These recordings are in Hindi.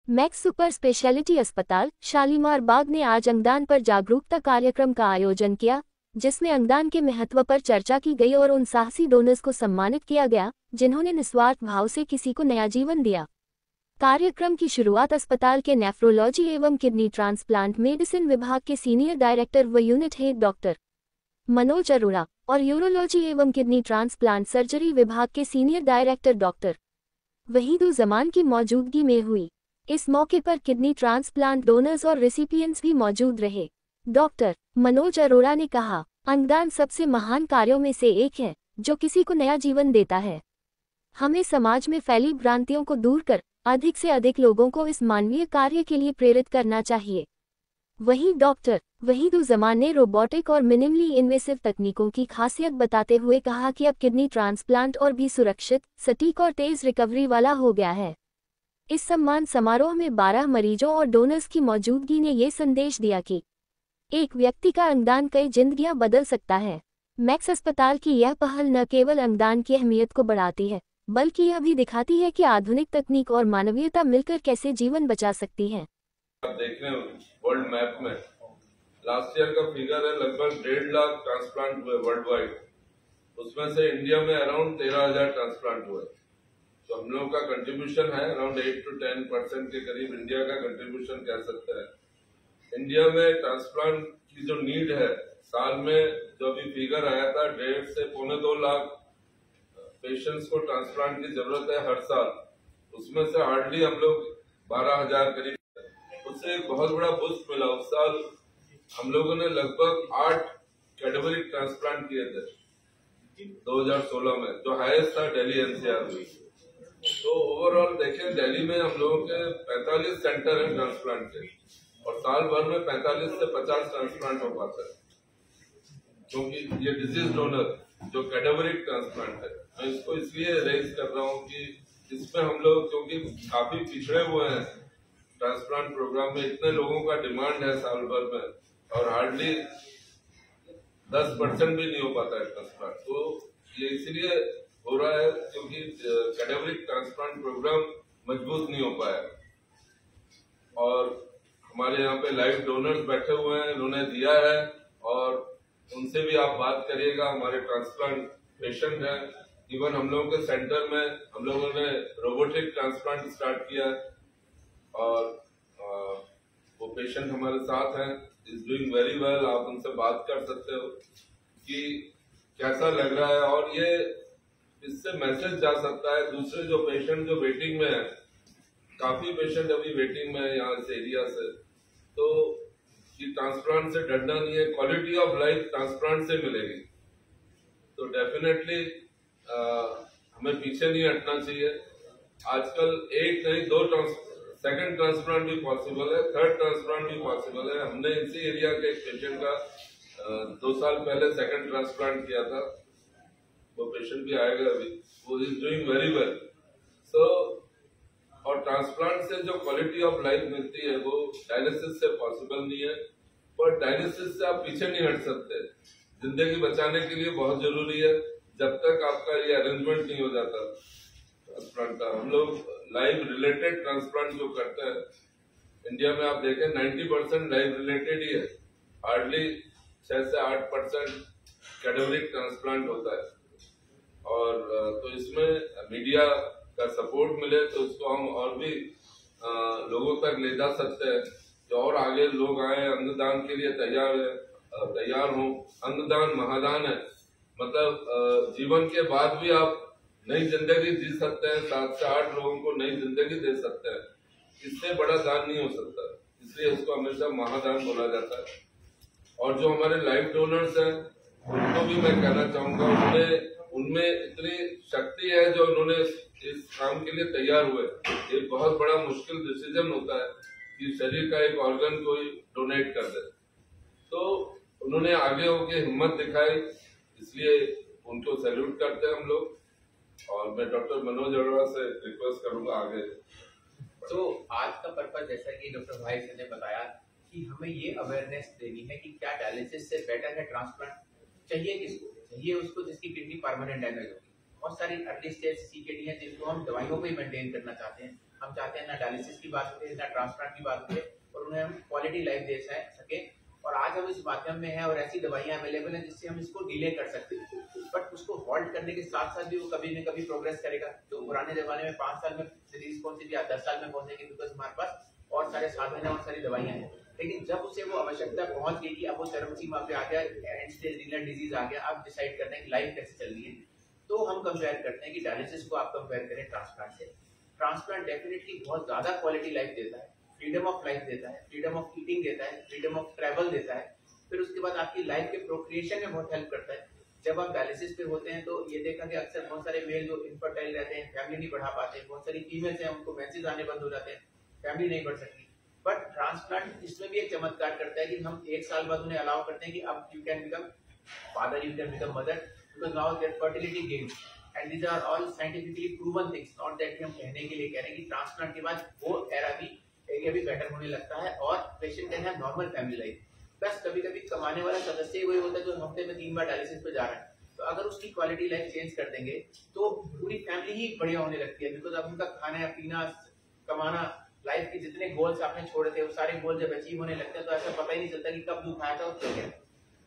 मैक्स सुपर स्पेशलिटी अस्पताल शालीमार बाग ने आज अंगदान पर जागरूकता कार्यक्रम का आयोजन किया, जिसमें अंगदान के महत्व पर चर्चा की गई और उन साहसी डोनर्स को सम्मानित किया गया जिन्होंने निस्वार्थ भाव से किसी को नया जीवन दिया। कार्यक्रम की शुरुआत अस्पताल के नेफ्रोलॉजी एवं किडनी ट्रांसप्लांट मेडिसिन विभाग के सीनियर डायरेक्टर व unit head doctor Manoj Arora और यूरोलॉजी एवं किडनी ट्रांसप्लांट सर्जरी विभाग के सीनियर डायरेक्टर डॉक्टर वहीदुज़्ज़मान की मौजूदगी में हुई। इस मौके पर किडनी ट्रांसप्लांट डोनर्स और रेसिपिएंट्स भी मौजूद रहे। डॉक्टर मनोज अरोड़ा ने कहा, अंगदान सबसे महान कार्यों में से एक है जो किसी को नया जीवन देता है। हमें समाज में फैली भ्रांतियों को दूर कर अधिक से अधिक लोगों को इस मानवीय कार्य के लिए प्रेरित करना चाहिए। वहीं डॉक्टर वहीदुज़्ज़मान ने रोबोटिक और मिनिमली इन्वेसिव तकनीकों की खासियत बताते हुए कहा कि अब किडनी ट्रांसप्लांट और भी सुरक्षित, सटीक और तेज रिकवरी वाला हो गया है। इस सम्मान समारोह में 12 मरीजों और डोनर्स की मौजूदगी ने ये संदेश दिया कि एक व्यक्ति का अंगदान कई जिंदगियां बदल सकता है। मैक्स अस्पताल की यह पहल न केवल अंगदान की अहमियत को बढ़ाती है, बल्कि यह भी दिखाती है कि आधुनिक तकनीक और मानवीयता मिलकर कैसे जीवन बचा सकती हैं। आप देख रहे हैं वर्ल्ड मैप में लास्ट ईयर का फिगर है, लगभग 1.5 लाख ट्रांसप्लांट हुए वर्ल्ड वाइड। उसमें से इंडिया में अराउंड 13,000 ट्रांसप्लांट हुए। तो हम लोगों का कंट्रीब्यूशन है अराउंड 8 to 10% के करीब इंडिया का कंट्रीब्यूशन कह सकते हैं। इंडिया में ट्रांसप्लांट की जो नीड है, साल में जो अभी फिगर आया था 1.5 से 2.25 लाख पेशेंट्स को ट्रांसप्लांट की जरूरत है हर साल। उसमें से हार्डली हम लोग 12,000 करीब, उससे एक बहुत बड़ा बूस्ट मिला। उस साल हम लोगों ने लगभग 8 कैटेगरी ट्रांसप्लांट किए थे 2016 में, जो हाईएस्ट था दिल्ली एनसीआर में। तो ओवरऑल देखें, दिल्ली में हम लोगों के 45 सेंटर हैं ट्रांसप्लांट के, और साल भर में 45 से 50 ट्रांसप्लांट हो पाता है। क्योंकि ये डिजीज डोनर जो कैटेगरिक ट्रांसप्लांट है, मैं इसको इसलिए रेज कर रहा हूँ कि इसमें हम लोग क्योंकि काफी पिछड़े हुए हैं ट्रांसप्लांट प्रोग्राम में। इतने लोगों का डिमांड है साल भर में, और हार्डली 10% भी नहीं हो पाता है ट्रांसप्लांट। तो ये इसलिए हो रहा है क्योंकि कैटेगरिक ट्रांसप्लांट प्रोग्राम मजबूत नहीं हो पाया। और हमारे यहाँ पे लाइव डोनर्स बैठे हुए हैं, उन्होंने दिया है, और उनसे भी आप बात करिएगा। हमारे ट्रांसप्लांट पेशेंट हैं। इवन हम लोगों के सेंटर में हम लोगों ने रोबोटिक ट्रांसप्लांट स्टार्ट किया है, और वो पेशेंट हमारे साथ हैं, इज डूइंग वेरी वेल। आप उनसे बात कर सकते हो कि कैसा लग रहा है, और ये इससे मैसेज जा सकता है दूसरे जो पेशेंट जो वेटिंग में है। काफी पेशेंट अभी वेटिंग में है यहाँ इस एरिया से। तो ये ट्रांसप्लांट से डरना नहीं है, क्वालिटी ऑफ लाइफ ट्रांसप्लांट से मिलेगी। तो डेफिनेटली हमें पीछे नहीं हटना चाहिए। आजकल एक नहीं 2 सेकंड ट्रांसप्लांट भी पॉसिबल है, थर्ड ट्रांसप्लांट भी पॉसिबल है। हमने इसी एरिया के एक पेशेंट का 2 साल पहले सेकंड ट्रांसप्लांट किया था। वो पेशेंट भी आएगा अभी, वो इज डूइंग वेरी वेल। सो और ट्रांसप्लांट से जो क्वालिटी ऑफ लाइफ मिलती है वो डायलिसिस से पॉसिबल नहीं है। पर डायलिसिस से आप पीछे नहीं हट सकते। जिंदगी बचाने के लिए बहुत जरूरी है, जब तक आपका ये अरेंजमेंट नहीं हो जाता ट्रांसप्लांट का। हम लोग लाइफ रिलेटेड ट्रांसप्लांट जो करते हैं इंडिया में, आप देखें 90% लाइफ रिलेटेड ही है। हार्डली 6 से 8% कैटेगरिक ट्रांसप्लांट होता है। और तो इसमें मीडिया का सपोर्ट मिले तो इसको हम और भी लोगों तक ले जा सकते हैं, जो और आगे लोग आए, अंगदान के लिए तैयार हों। अंगदान महादान है, मतलब जीवन के बाद भी आप नई जिंदगी जी सकते हैं, 7 से 8 लोगों को नई जिंदगी दे सकते हैं। इससे बड़ा दान नहीं हो सकता, इसलिए इसको हमेशा महादान बोला जाता है। और जो हमारे लाइफ डोनर्स हैं उनको भी मैं कहना चाहूंगा, उनमें इतनी शक्ति है जो उन्होंने इस काम के लिए तैयार हुए। एक बहुत बड़ा मुश्किल डिसीजन होता है कि शरीर का एक ऑर्गन कोई डोनेट कर दे, तो उन्होंने आगे होके हिम्मत दिखाई, इसलिए उनको सैल्यूट करते हैं हम लोग। और मैं डॉक्टर मनोज अरोड़ा से रिक्वेस्ट करूंगा आगे। तो आज का पर्पज, जैसा कि डॉक्टर भाई ने बताया, कि हमें ये अवेयरनेस देनी है कि क्या डायलिसिस से बेटर है ट्रांसप्लांट। चाहिए किसको? चाहिए उसको जिसकी किडनी परमानेंट डैमेज होगी। बहुत सारी अर्ली स्टेज CKD है जिनको हम दवाइयों पे मेंटेन करना चाहते हैं, हम चाहते हैं ना डायलिसिस की बात होती है ना ट्रांसप्लांट की बात होती है, और उन्हें हम क्वालिटी लाइफ दे सके। और आज हम इस माध्यम में हैं और ऐसी दवाइयां अवेलेबल हैं जिससे हम इसको डिले कर सकते हैं, बट उसको हॉल्ट करने के साथ साथ भी वो कभी न कभी प्रोग्रेस करेगा। जो पुराने जमाने में 5 साल में डिजीज पहुंचेगी या 10 साल में पहुंचेगी, बिकॉज हमारे पास और सारे साधन है और सारी दवाइयां हैं। लेकिन जब उसे वो आवश्यकता पहुंच गई कि अब वो चरम सीमा पे आ गया, एंड स्टेज रीनल डिजीज आ गया, अब डिसाइड करना है कि लाइफ कैसे चल रही है, तो हम कंपेयर करते हैं कि डायलिसिस को आप कंपेयर करें ट्रांसप्लांट से। ट्रांसप्लांट डेफिनेटली बहुत ज्यादा क्वालिटी लाइफ देता है, फ्रीडम ऑफ लाइफ देता है, फ्रीडम ऑफ ईटिंग देता है, फ्रीडम ऑफ ट्रैवल देता है, फिर उसके बाद आपकी लाइफ के प्रोक्रिएशन में बहुत हेल्प करता है। जब आप डायलिसिस पे होते हैं तो ये देखा कि अक्सर बहुत सारे मेल जो इनफर्टाइल रहते हैं, फैमिली नहीं बढ़ा पाते, बहुत सारी फीमेल्स हैं उनको मेंसेस आने बंद हो जाते हैं, फैमिली नहीं बढ़ सकती। बट ट्रांसप्लांट इसमें भी एक चमत्कार करता है कि हम 1 साल बाद उन्हें अलाउ करते हैं कि अब you can become father, you can become mother, because now there fertility gains and these are all scientifically proven things, not that हम कहने के लिए कह रहे हैं कि ट्रांसप्लांट के बाद वो एरा भी एरिया भी बेटर होने लगता है और patient can have normal family life. Plus कभी कभी कमाने वाला सदस्य वही होता है जो हफ्ते में 3 बार डायलिसिस पे जा रहा है, तो अगर उसकी क्वालिटी लाइफ चेंज कर देंगे तो पूरी फैमिली ही बढ़िया होने लगती है, बिकॉज अब उनका खाना पीना कमाना लाइफ के जितने गोल्स आपने छोड़े थे वो सारे गोल जब अचीव होने लगते हैं तो ऐसा पता ही नहीं चलता कि कब दुख आया था और क्यों गया।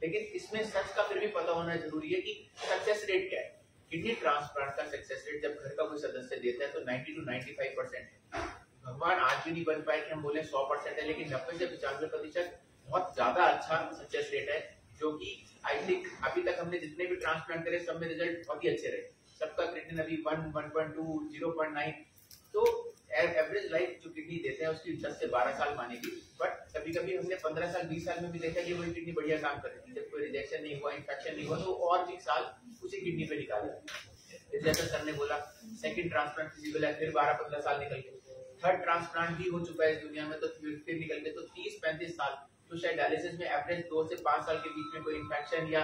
लेकिन इसमें सच का फिर भी पता होना जरूरी है कि सक्सेस रेट क्या है। किडनी ट्रांसप्लांट का सक्सेस रेट जब घर का कोई सदस्य देता है तो 90 to 95% है। भगवान आज भी नहीं बन पाए कि हम बोले 100% है, लेकिन 90 से 95% बहुत ज्यादा अच्छा सक्सेस रेट है, जो कि आई थिंक अभी तक हमने जितने भी ट्रांसप्लांट करे सब में रिजल्ट बहुत ही अच्छे रहे। सबका क्रिएटिनिन अभी 1, 1.2, 0.9, तो एवरेज लाइफ जो किडनी देते हैं उसकी 10 से 12 साल मानेगी। बट कभी कभी हमने 15 साल 20 साल में भी देखा कि वही किडनी बढ़िया काम कर रही है, जब कोई रिजेक्शन नहीं हुआ, इन्फेक्शन नहीं हुआ, तो और भी साल उसी किडनी पे निकाला। जैसा सर ने बोला सेकंड ट्रांसप्लांट फिजिबल है, फिर 12-15 साल निकल गए, थर्ड ट्रांसप्लांट भी हो चुका है इस दुनिया में, तो फिर निकल गए, तो 30-35 साल। तो शायद डायलिसिस में एवरेज 2 से 5 साल के बीच में कोई इन्फेक्शन या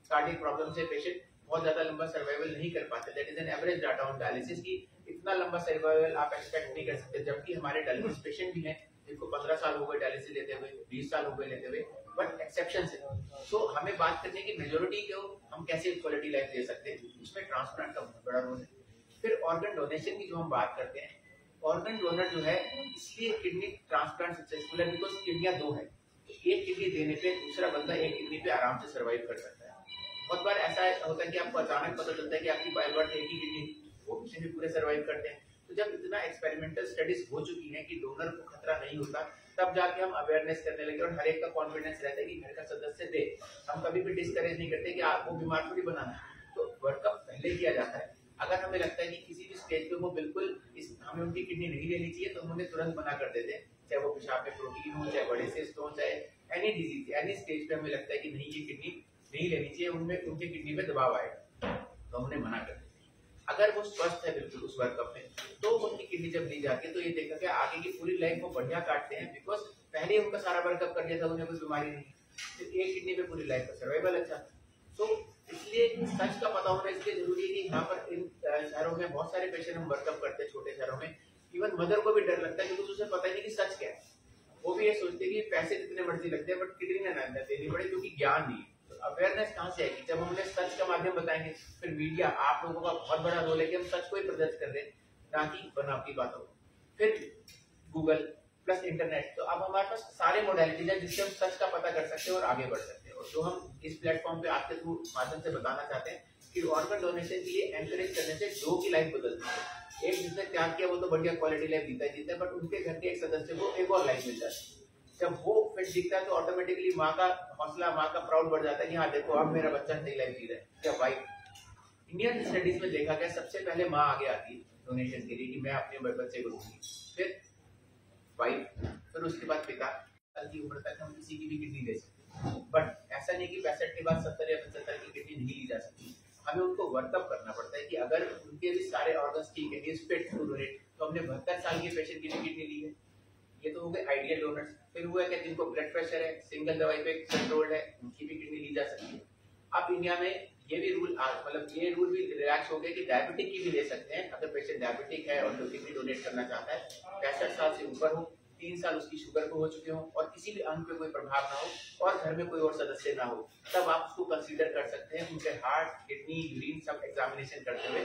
कार्डियक प्रॉब्लम से पेशेंट बहुत ज्यादा लंबा सर्वाइवल नहीं कर पाते। That is an average data on dialysis की इतना लंबा सर्वाइवल आप एक्सपेक्ट नहीं कर सकते। जबकि हमारे डायलिसिस पेशेंट भी हैं जिनको 15 साल हो गए डायलिसिस लेते हुए, 20 साल हो गए लेते हुए, बट एक्सेप्शन है। तो हमें बात करने की मेजोरिटी को हम कैसे क्वालिटी लाइफ दे सकते हैं, इसमें ट्रांसप्लांट का बहुत बड़ा रोल है। फिर ऑर्गन डोनेशन की जो हम बात करते हैं, ऑर्गन डोनर जो है इसलिए किडनी ट्रांसप्लांट सक्सेसफुल है बिकॉज किडनियां 2 है, एक किडनी देने पे दूसरा बंदा एक किडनी पे आराम से सर्वाइव कर सकता है। बहुत बार ऐसा होता है कि आपको अचानक पता चलता है कि आपकी बाय बर्थ एक ही किडनी, वो किसी भी पूरे सर्वाइव करते हैं। तो जब इतना एक्सपेरिमेंटल स्टडीज हो चुकी हैं कि डोनर को खतरा नहीं होता, तब जाके हम अवेयरनेस करने लगे और हर एक का कॉन्फिडेंस रहता है कि घर का सदस्य दे। हम कभी भी डिस्करेज नहीं करते कि आपको बीमार थोड़ी बनाना, तो वर्कअप पहले किया जाता है। अगर हमें लगता है कि किसी भी स्टेज पे वो बिल्कुल हमें उनकी किडनी नहीं लेनी चाहिए तो हम उन्हें तुरंत मना कर देते हैं, चाहे वो पेशाब में प्रोटीन हो, चाहे बड़े सिस्ट हो, चाहे एनी डिजीज, एनी स्टेज पे हमें लगता है कि नहीं ये किडनी नहीं लेनी चाहिए, उनमें उनकी किडनी पे दबाव आएगा, तो हम उन्हें मना कर देते हैं। अगर वो स्वस्थ है बिल्कुल उस वर्कअप में, तो उनकी किडनी जब ली जाती है तो ये देखा कि आगे की पूरी लाइफ वो बढ़िया काटते हैं, बिकॉज पहले उनका सारा वर्कअप कर दिया था, उन्हें कोई बीमारी नहीं, तो एक किडनी पे पूरी लाइफ का सर्वाइवल अच्छा। तो इसलिए सच का पता होना इसलिए जरूरी है कि यहाँ पर इन शहरों में बहुत सारे पेशेंट हम वर्कअप करते हैं, छोटे शहरों में इवन मदर को भी डर लगता है क्योंकि उसे पता ही नहीं कि सच क्या है। वो भी ये सोचते हैं कि पैसे जितने मर्जी लगते हैं बट किडनी ना देनी पड़े, क्योंकि ज्ञान नहीं है। तो अवेयरनेस कहाँ से आएगी जब हम उन्हें सच का माध्यम बताएंगे। फिर मीडिया, आप लोगों का बहुत बड़ा रोल है कि हम सच को ही प्रदर्शित कर रहे हैं, ना कि बनावटी बातों को। फिर गूगल प्लस इंटरनेट, तो अब हमारे पास सारे मोडेलिटीज है जिससे हम सच का पता कर सकते हैं और आगे बढ़ सकते हैं। और जो हम इस प्लेटफॉर्म पे आपके थ्रू माध्यम से बताना चाहते हैं कि ऑर्गन डोनेशन के लिए एनकरेज करने से 2 की लाइफ बदलती है। एक जिसने त्याग किया वो तो बढ़िया क्वालिटी लाइफ जीता है, बट उनके घर के एक सदस्य को एक और लाइफ मिल जाती है। जब वो फिट दिखता है तो ऑटोमेटिकली माँ का हौसला, माँ का प्राउड बढ़ जाता है कि हाँ देखो अब मेरा बच्चा सही लाइफ जी रहा है। क्या वाइफ इंडियन स्टडीज में देखा गया सबसे पहले माँ आगे आती है डोनेशन के लिए कि मैं अपने बच्चे को दूंगी, फिर वाइफ, फिर उसके बाद पिता। कल की उम्र तक हम किसी की भी किडनी दे सकते हैं, बट ऐसा नहीं कि 65 के बाद 70 या 75 की किडनी नहीं ली जा सकती। हमें उनको वर्कअप करना पड़ता है कि अगर उनके भी सारे ऑर्गन्स ठीक है, इज फिट टू डोनेट, तो हमने 72 साल के पेशेंट की भी किडनी ली है। ये तो हो गए आइडियल डोनर्स। फिर हुआ कि जिनको ब्लड प्रेशर है, सिंगल दवाई पे कंट्रोल्ड है, उनकी भी किडनी ली जा सकती है। अब इंडिया में ये भी रूल मतलब ये रूल भी रिलैक्स हो गए कि डायबिटिक की भी ले सकते हैं। अगर पेशेंट डायबिटिक है और जो किडनी डोनेट करना चाहता है, 65 साल से ऊपर हो, 3 साल उसकी शुगर को हो चुके हो और किसी भी अंग पे कोई प्रभाव ना हो और घर में कोई और सदस्य ना हो, तब आप उसको कंसीडर कर सकते हैं उनके हार्ट, किडनी, यूरिन सब एग्जामिनेशन करते हुए,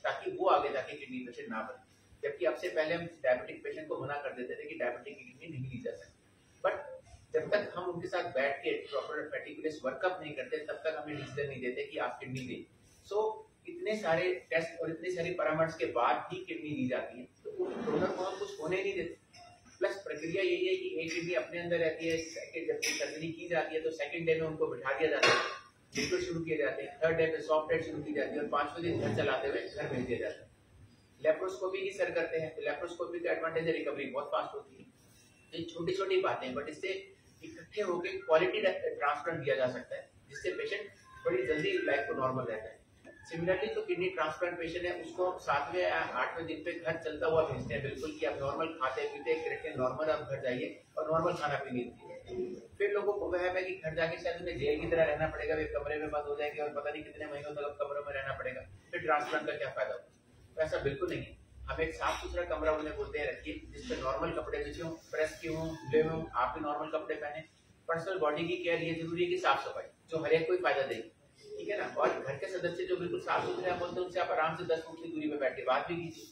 ताकि वो आगे जाके किडनी पेशेंट ना बने। जबकि अब से पहले हम डायबिटिक पेशेंट को मना कर देते थे कि डायबिटिक की किडनी नहीं ली जा सकती। बट जब तक हम उनके साथ बैठ के प्रॉपर मेटिकुलस वर्कअप नहीं करते तब तक हमें डिसीजन नहीं देते कि आप किडनी दें। सो इतने सारे टेस्ट और इतनी सारी परामर्श के बाद ही किडनी दी जाती है, तो डोनर को हम कुछ होने नहीं देते। प्लस प्रक्रिया यही है कि एक किडनी अपने अंदर रहती है, जब सर्जरी की जाती है तो सेकंड डे में उनको बिठा दिया जाता है, ट्रीटमेंट शुरू किए जाते हैं, थर्ड डे पे सॉफ्ट डेट शुरू की जाती है और 5वें दिन घर चलाते हुए घर भेज दिया जाता है। लेप्रोस्कोपी की सर करते हैं तो लेप्रोस्कोपी का एडवांटेज है रिकवरी बहुत फास्ट होती है। ये छोटी छोटी बातें, बट इससे इकट्ठे होकर क्वालिटी ट्रांसप्लांट दिया जा सकता है जिससे पेशेंट बड़ी जल्दी लाइफ को नॉर्मल रहता है। सिमिलरली तो किडनी ट्रांसप्लांट पेशेंट है उसको 7वें या 8वें दिन पे घर चलता हुआ भेजते हैं, बिल्कुल कि आप नॉर्मल खाते पीते क्रिएटिन नॉर्मल, आप घर जाइए और नॉर्मल खाना पीने दीजिए। फिर लोगों को वह है कि घर जाके शायद उन्हें जेल की तरह रहना पड़ेगा, वे कमरे में बंद हो जाएंगे और पता नहीं कितने महीनों तक कमरों में रहना पड़ेगा, फिर ट्रांसप्लांट का क्या फायदा होगा। तो ऐसा बिल्कुल नहीं है। हम एक साफ सुथरा कमरा उन्हें बोलते हैं रखिए जिसपे नॉर्मल कपड़े बिछे हों, प्रेस किए हों, धुले हों, आप भी नॉर्मल कपड़े पहने। पर्सनल बॉडी की केयर ये जरूरी है कि साफ सफाई जो हर एक कोई फायदा देगी, ठीक है ना। और घर के सदस्य जो बिल्कुल साफ सुथरे हैं बोलते हैं उनसे आप आराम से 10 फुट की दूरी पे बैठ के बात भी कीजिए।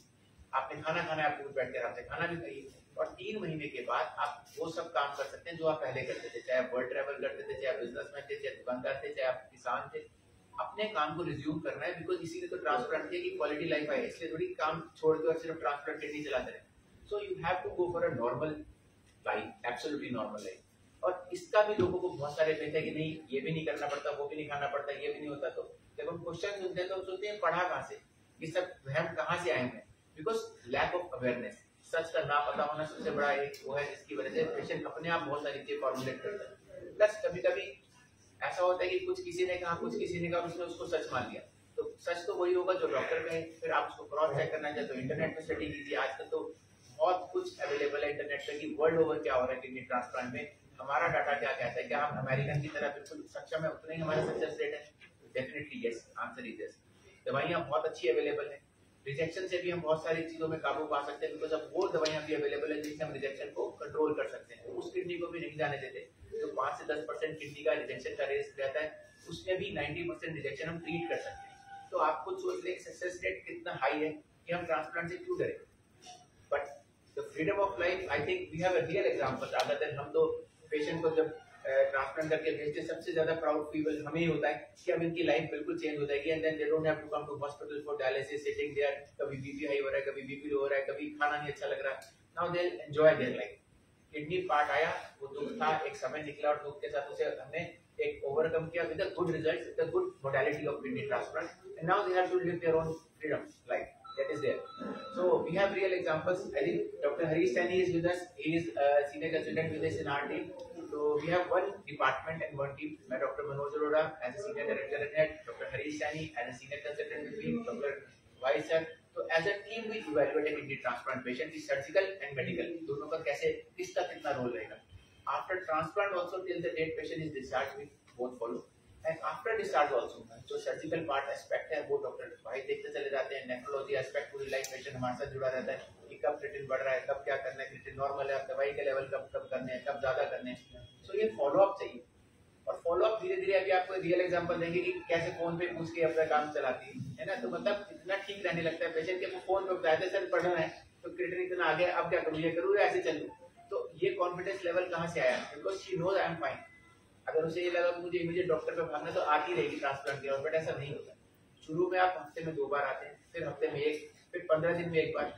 आपने खाना खाना है, आपको बैठ के आराम से खाना भी खाइए। और 3 महीने के बाद आप वो सब काम कर सकते हैं जो आप पहले करते थे, चाहे आप वर्ल्ड ट्रैवल करते थे, चाहे आप बिजनेसमैन थे, चाहे दुकानदार थे, चाहे आप किसान थे। अपने काम को रिज्यूम करना है, बिकॉज इसीलिए तो ट्रांसप्लांट किया कि क्वालिटी लाइफ आए, इसलिए थोड़ी काम छोड़ के और सिर्फ ट्रांसप्लांट नहीं चलाते रहे। So you have to go for a normal life, absolutely normal life. और इसका भी लोगों को बहुत सारे मिथ है कि नहीं ये भी नहीं करना पड़ता, वो भी नहीं खाना पड़ता, ये भी नहीं होता। तो जब हम क्वेश्चन सुनते हैं तो हम सोचते हैं पढ़ा कहाँ से, ये सब वहम कहाँ से आए हैं। बिकॉज लैक ऑफ अवेयरनेस, सच का ना पता होना सबसे बड़ा एक वो है जिसकी वजह से पेशेंट अपने आप बहुत सारी चीजें फॉर्मुलेट करता है। प्लस कभी कभी ऐसा होता है कि कुछ किसी ने कहा, कुछ किसी ने कहा, उसने उसको सच मान लिया। तो सच तो वही होगा जो डॉक्टर कहे, फिर आप उसको क्रॉस चेक करना चाहे तो इंटरनेट पे स्टडी कीजिए। आजकल तो बहुत कुछ अवेलेबल है इंटरनेट पे कि वर्ल्ड ओवर क्या हो रहा है किडनी ट्रांसप्लांट में, हमारा डाटा क्या कहता है, क्या हम अमेरिकन की तरह बिल्कुल सक्षम है, उतने ही हमारे सक्सेस रेट है। Definitely yes, answer is yes. दवाइयाँ बहुत अच्छी अवेलेबल है, रिजेक्शन से भी हम बहुत सारी चीजों में काबू पा सकते हैं, बिकॉज अब वो दवाइयाँ भी अवेलेबल है जिससे हम रिजेक्शन को कंट्रोल कर सकते हैं। उस किडनी को भी नहीं जाने देते जो 5 से 10% किडनी का रिजेक्शन का रेट रहता है, उसमें भी 90% रिजेक्शन हम ट्रीट कर सकते हैं। तो आप खुद सोच लें सक्सेस रेट कितना हाई है कि हम ट्रांसप्लांट से क्यों डरें। But the freedom of life, I think we have a real example. Other than हम तो पेशेंट को जब ट्रांसप्लांट करके भेजते, सबसे ज्यादा प्राउड फील हमें ही होता है कि अब इनकी लाइफ बिल्कुल चेंज हो जाएगी and then they don't have to come to hospital for dialysis, sitting there, कभी बीपी हाई हो रहा है, कभी बीपी लो हो रहा है, कभी खाना नहीं अच्छा लग रहा है। Now they enjoy their life. Kidney part आया, वो दुख था, एक समय निकला और दुख के साथ उसे हमने एक ओवरकम किया with a good result, with a good modality of kidney transplant, and now they have to live their own freedom life. That is there. So we have real examples. I think Dr. Harish Saini is with us. He is a senior consultant with us in our team. So we have one department and one team. मैं Dr. Manoj Arora as a senior director and head, Dr. Harish Saini as a senior consultant with me, Dr. Vai sir. So as a team we evaluate a kidney transplant patient, the surgical and medical दोनों का कैसे, किसका कितना रोल रहेगा. After transplant also till the date patient is discharged, we both follow. And after discharge also जो सर्जिकल पार्ट एस्पेक्ट है वो डॉक्टर भाई देखते चले जाते हैं। नेफ्रोलॉजी एस्पेक्ट पूरी लाइफ पेशेंट हमारे साथ जुड़ा रहता है कि कब क्रिएटिन बढ़ रहा है, कब क्या करना है, क्रिएटिन नॉर्मल है, दवाई के लेवल कब कब करने हैं, कब ज्यादा करने हैं। सो ये फॉलोअप चाहिए और फॉलोअप धीरे धीरे अभी आपको रियल एग्जांपल देंगे कि कैसे फोन पे पूछ के अपना काम चलाती है ना। तो मतलब इतना ठीक रहने लगता है पेशेंट के, वो फोन पे बताया था सर पढ़ना है तो क्रिएटिन इतना आ गया, अब क्या करूँ, ये करूँ ऐसे चलूँ। तो ये कॉन्फिडेंस लेवल कहाँ से आया, because she knows I am fine. अगर उसे ये लगा कि मुझे इमीडिएट डॉक्टर पे भागना तो आती रहेगी ट्रांसप्लांट की, और बट ऐसा नहीं होता। शुरू में आप हफ्ते में 2 बार आते हैं, फिर हफ्ते में 1, फिर 15 दिन में 1 बार,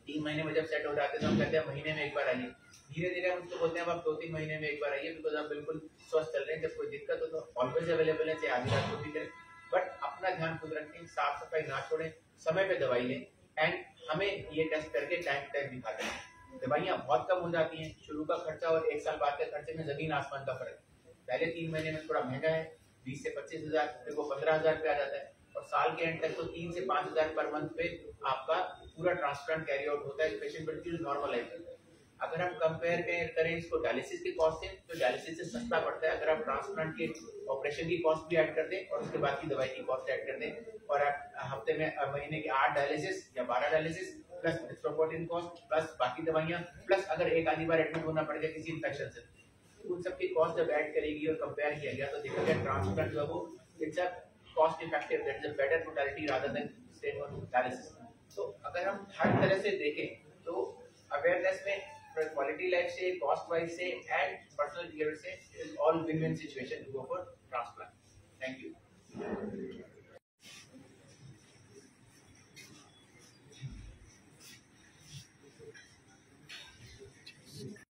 3 महीने में जब सेट हो जाते हैं तो हम कहते हैं महीने में 1 बार आइए। धीरे धीरे हम उसको बोलते हैं आप 2-3 महीने में 1 बार आइए, बिकॉज आप बिल्कुल स्वस्थ चल रहे हैं। जब कोई दिक्कत हो तो ऑलवेज अवेलेबल है, चाहे आधी रात को भी करें, बट अपना ध्यान खुद रखें, साफ सफाई ना छोड़ें, समय पे दवाई लें, एंड हमें ये टेस्ट करके टाइम टाइम दिखाते हैं। दवाइयाँ बहुत कम हो जाती हैं, शुरू का खर्चा और 1 साल बाद के खर्चे में जमीन आसमान का फर्क। पहले 3 महीने में थोड़ा महंगा है, 20 से 25 हजार, फिर वो 15,000 पे आ जाता है, और साल के एंड तक तो 3 से 5 हजार पर मंथ पे आपका पूरा ट्रांसप्लांट कैरी आउट होता है, पेशेंट बिल्कुल नॉर्मल है। अगर हम कंपेयर करें इसको डायलिसिस के कॉस्ट से, तो डायलिसिस से सस्ता पड़ता है अगर आप ट्रांसप्लांट के ऑपरेशन की कॉस्ट भी ऐड कर दें और उसके बाद की दवाई की कॉस्ट ऐड कर दें, और आप हफ्ते में महीने के 8 डायलिसिस या 12 dialysis plus erythropoietin cost plus बाकी दवाइयाँ, प्लस अगर एक आधी बार एडमिट होना पड़ गया किसी इन्फेक्शन से, उन सब की कॉस्ट जब ऐड करेगी और कंपेयर किया गया तो देखा गया ट्रांसप्लांट जो है वो it's a cost effective, that is a better modality rather than state on dialysis. So अगर हम हर तरह से देखें तो अवेयरनेस में क्वालिटी लाइफ से, कॉस्ट वाइज से एंड पर्सनल बिहेवियर से is all win win situation to go for transplant. Thank you.